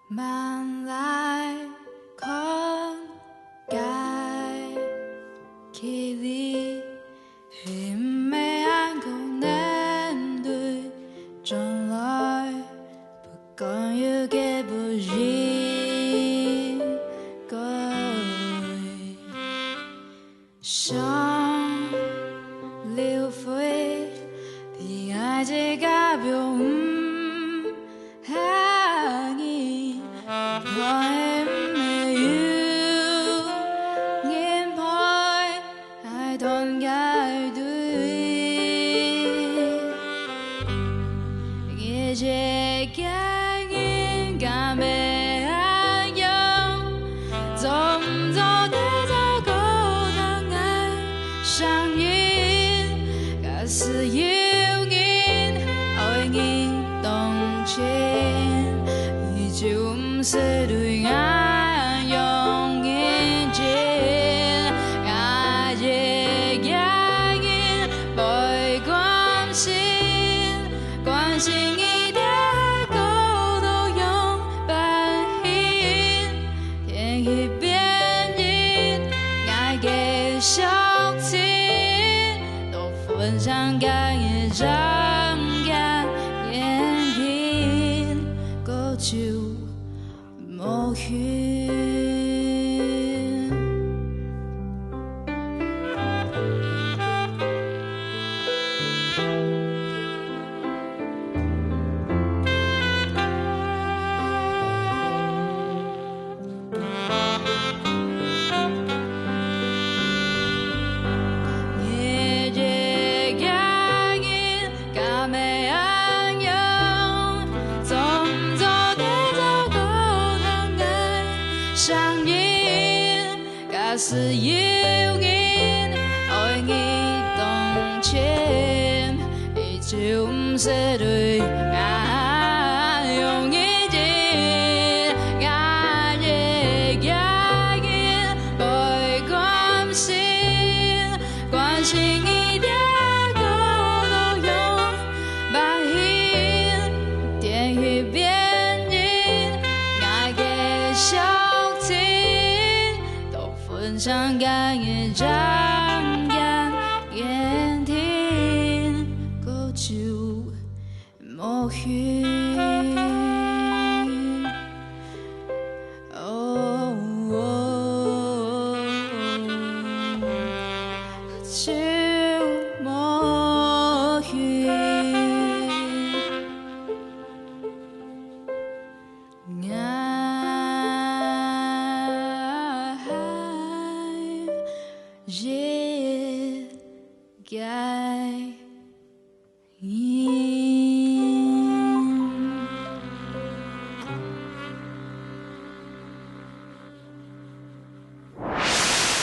慢来看街，起你偏没安可面对将来，不敢有给不一个想流费，比爱这个表。是有人爱你动情，你就不是对爱用眼睛，爱也爱人被关心，关心一点够都用白银，天一边人爱给小情。分享感也张感眼睛，歌就无语。相应，假使有人爱你动情，你就不是对爱用眼睛，爱也爱人被关心，关心一点够都用白银，电语边人爱给笑。分享感也张眼睛，歌就无语。就无语。也该。